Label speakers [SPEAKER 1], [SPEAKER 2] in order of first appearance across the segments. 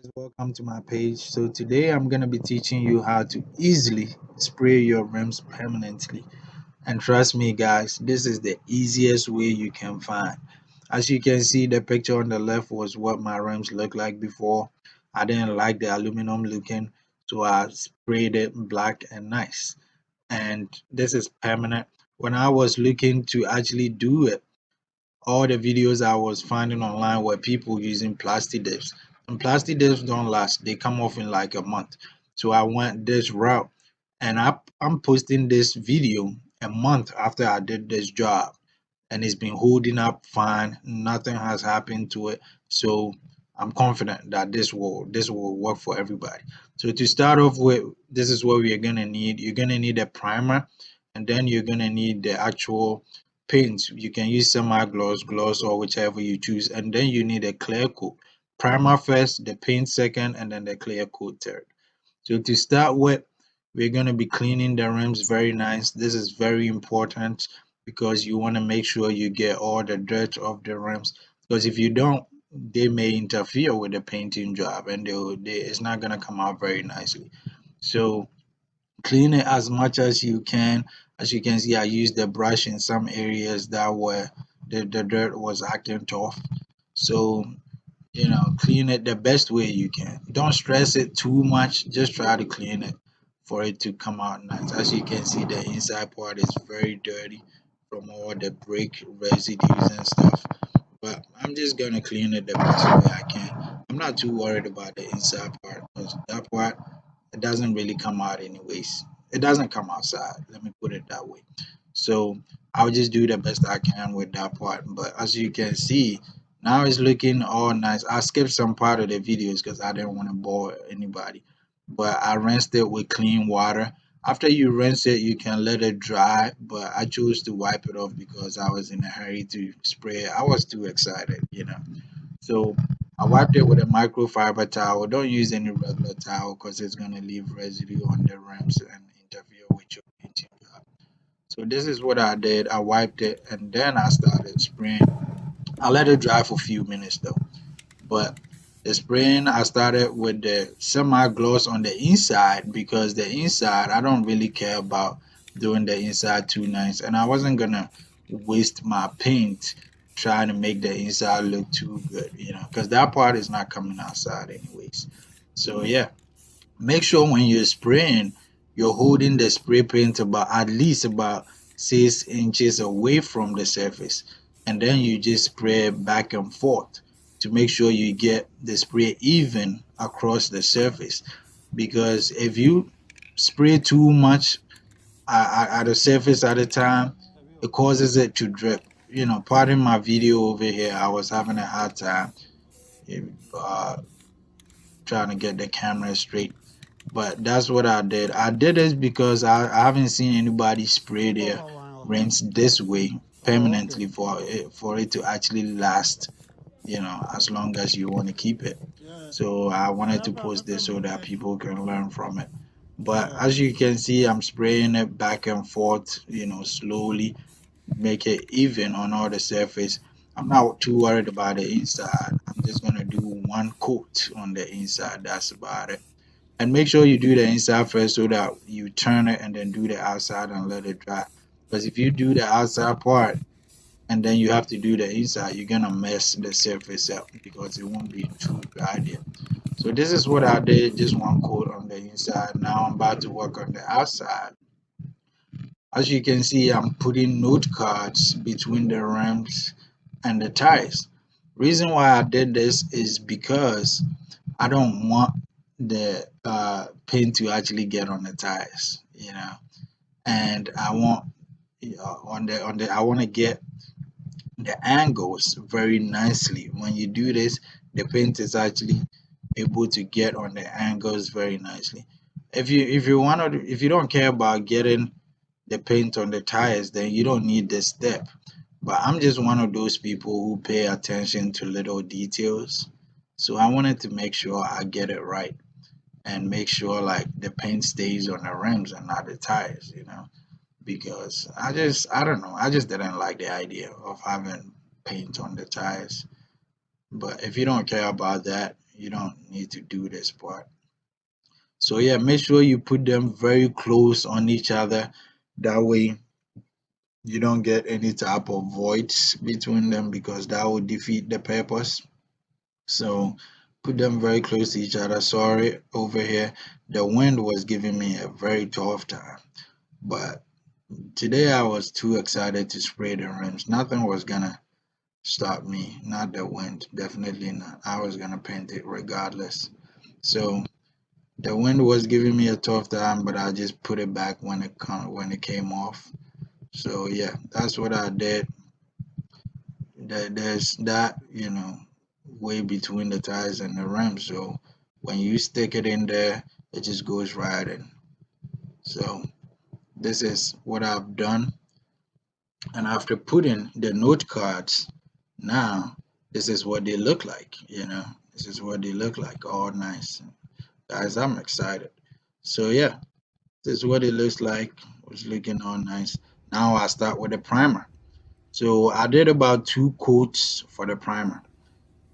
[SPEAKER 1] Guys, welcome to my page. So today I'm going to be teaching you how to easily spray your rims permanently. And trust me guys, this is the easiest way you can find. As you can see, the picture on the left was what my rims looked like before. I didn't like the aluminum looking, so I sprayed it black and nice. And this is permanent. When I was looking to actually do it, all the videos I was finding online were people using plastic dips. And plastic dips don't last, they come off in like a month. So I went this route and I'm posting this video a month after I did this job. And it's been holding up fine. Nothing has happened to it. So I'm confident that this will work for everybody. So to start off with, this is what we are gonna need. You're gonna need a primer, and then you're gonna need the actual paint. You can use semi-gloss, gloss, or whichever you choose, and then you need a clear coat. Primer first, the paint second, and then the clear coat third. So to start with, we're going to be cleaning the rims very nice. This is very important because you want to make sure you get all the dirt off the rims, because if you don't, they may interfere with the painting job and it's not going to come out very nicely. So clean it as much as you can. As you can see, I used the brush in some areas that were the dirt was acting tough. So clean it the best way you can. Don't stress it too much, just try to clean it for it to come out nice. As you can see, the inside part is very dirty from all the brake residues and stuff, but I'm just gonna clean it the best way I can. I'm not too worried about the inside part because that part, it doesn't really come out anyways. It doesn't come outside, let me put it that way. So I'll just do the best I can with that part. But as you can see, now it's looking all nice. I skipped some part of the videos because I didn't want to bore anybody. But I rinsed it with clean water. After you rinse it, you can let it dry. But I chose to wipe it off because I was in a hurry to spray it. I was too excited. So I wiped it with a microfiber towel. Don't use any regular towel because it's gonna leave residue on the rims and interfere with your painting job. So this is what I did. I wiped it and then I started spraying. I let it dry for a few minutes though. But the spraying, I started with the semi-gloss on the inside because the inside, I don't really care about doing the inside too nice. And I wasn't gonna waste my paint trying to make the inside look too good, because that part is not coming outside anyways. So yeah, make sure when you're spraying, you're holding the spray paint about at least about 6 inches away from the surface, and then you just spray back and forth to make sure you get the spray even across the surface. Because if you spray too much at the surface at a time, it causes it to drip. Pardon my video over here, I was having a hard time uh, trying to get the camera straight, but that's what I did. I did this because I haven't seen anybody spray their rims this way permanently for it to actually last, as long as you want to keep it. So I wanted to post this so that people can learn from it. But as you can see, I'm spraying it back and forth, slowly, make it even on all the surface. I'm not too worried about the inside. I'm just gonna do one coat on the inside. That's about it. And make sure you do the inside first so that you turn it and then do the outside and let it dry. Because if you do the outside part and then you have to do the inside, you're gonna mess the surface up because it won't be too dry there. So this is what I did, just one coat on the inside. Now I'm about to work on the outside. As you can see, I'm putting note cards between the rims and the tires. Reason why I did this is because I don't want the paint to actually get on the tires, and I want on the I want to get the angles very nicely. When you do this, the paint is actually able to get on the angles very nicely. If you don't care about getting the paint on the tires, then you don't need this step. But I'm just one of those people who pay attention to little details. So I wanted to make sure I get it right and make sure like the paint stays on the rims and not the tires, because I don't know, I just didn't like the idea of having paint on the tires. But if you don't care about that, You don't need to do this part. So yeah, make sure you put them very close on each other. That way you don't get any type of voids between them, because that would defeat the purpose. So put them very close to each other. Sorry, over here the wind was giving me a very tough time, but today I was too excited to spray the rims. Nothing was gonna stop me, not the wind, definitely not. I was gonna paint it regardless. So the wind was giving me a tough time, but I just put it back when it came off. So yeah, that's what I did. There's that, way between the tires and the rim. So when you stick it in there, it just goes right in. So this is what I've done. And after putting the note cards, now this is what they look like. This is what they look like, all nice. Guys, I'm excited. So yeah, this is what it looks like. It's looking all nice. Now I start with the primer. So I did about 2 coats for the primer.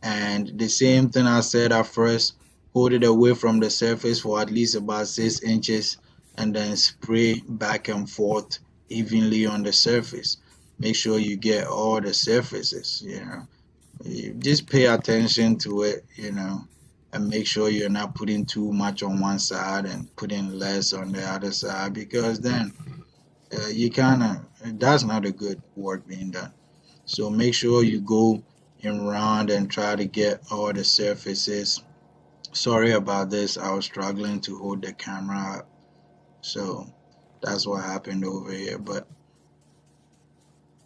[SPEAKER 1] And the same thing I said at first, hold it away from the surface for at least about 6 inches and then spray back and forth evenly on the surface. Make sure you get all the surfaces. You just pay attention to it, and make sure you're not putting too much on one side and putting less on the other side, because then you kind of, that's not a good work being done. So make sure you go in round and try to get all the surfaces. Sorry about this. I was struggling to hold the camera up. So that's what happened over here. But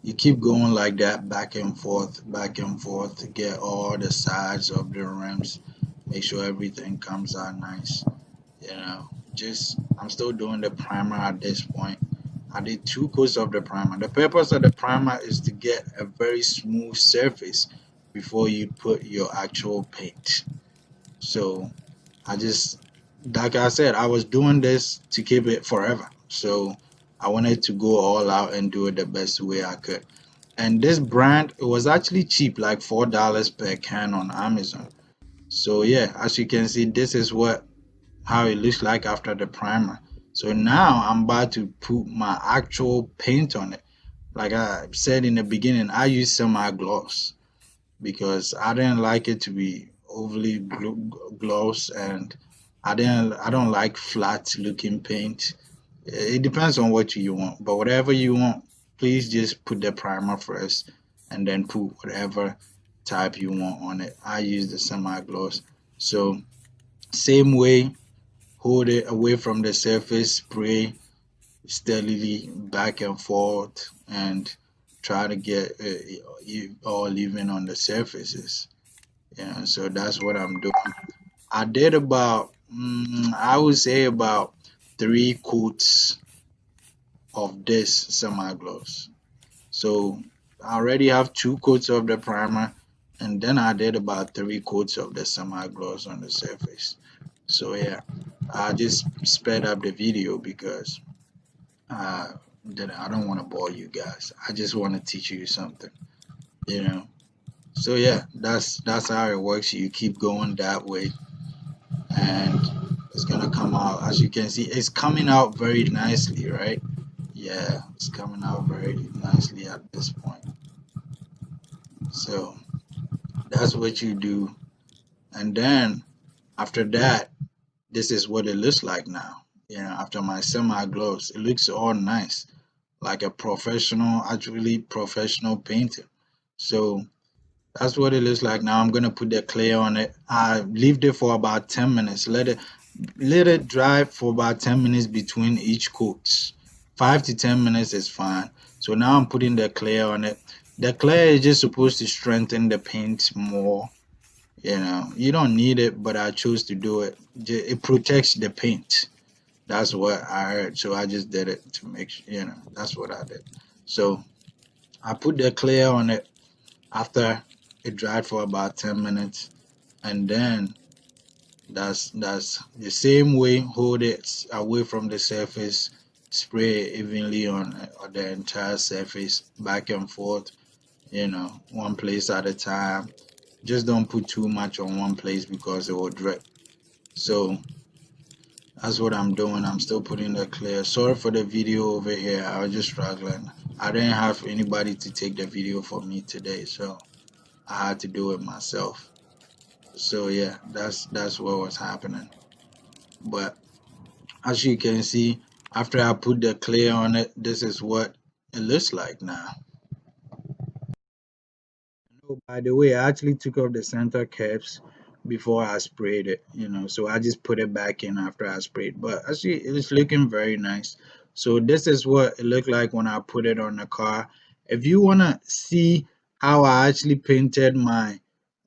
[SPEAKER 1] you keep going like that, back and forth to get all the sides of the rims. Make sure everything comes out nice. Just I'm still doing the primer at this point. I did 2 coats of the primer. The purpose of the primer is to get a very smooth surface before you put your actual paint. So I just, like I said, I was doing this to keep it forever. So I wanted to go all out and do it the best way I could. And this brand, it was actually cheap, like $4 per can on Amazon. So yeah, as you can see, this is how it looks like after the primer. So now I'm about to put my actual paint on it. Like I said in the beginning, I use semi-gloss because I didn't like it to be overly gloss, and I don't like flat looking paint. It depends on what you want, but whatever you want, please just put the primer first and then put whatever type you want on it. I use the semi-gloss. So same way, hold it away from the surface, spray steadily back and forth, and try to get all even on the surfaces. So that's what I'm doing. I did about, I would say about 3 coats of this semi-gloss. So I already have 2 coats of the primer, and then I did about 3 coats of the semi-gloss on the surface. So yeah, I just sped up the video because uh, I don't want to bore you guys. I just want to teach you something, you know. So yeah, that's how it works. You keep going that way, and it's gonna come out. As you can see, it's coming out very nicely, right? Yeah, it's coming out very nicely at this point. So that's what you do, and then after that, this is what it looks like now. After my semi-gloss, it looks all nice, like a professional, actually professional painting. So that's what it looks like now. I'm gonna put the clay on it. I leave it for about 10 minutes. Let it dry for about 10 minutes between each coat. 5 to 10 minutes is fine. So now I'm putting the clay on it. The clay is just supposed to strengthen the paint more. You don't need it, but I chose to do it. It protects the paint. That's what I heard. So I just did it to make sure, that's what I did. So I put the clay on it after it dried for about 10 minutes, and then that's the same way. Hold it away from the surface, spray evenly on the entire surface, back and forth, one place at a time. Just don't put too much on one place because it will drip. So that's what I'm doing. I'm still putting the clear. Sorry for the video over here. I was just struggling. I didn't have anybody to take the video for me today, so I had to do it myself. So yeah, that's what was happening. But as you can see, after I put the clear on it, this is what it looks like now. Oh, by the way, I actually took off the center caps before I sprayed it, so I just put it back in after I sprayed. But actually, it's looking very nice. So this is what it looked like when I put it on the car. If you want to see how I actually painted my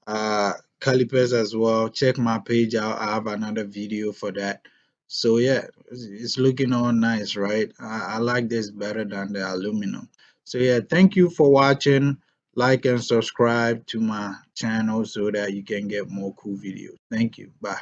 [SPEAKER 1] uh calipers as well, check my page out. I have another video for that. So yeah, it's looking all nice, right? I like this better than the aluminum. So yeah, thank you for watching. Like and subscribe to my channel so that you can get more cool videos. Thank you. Bye.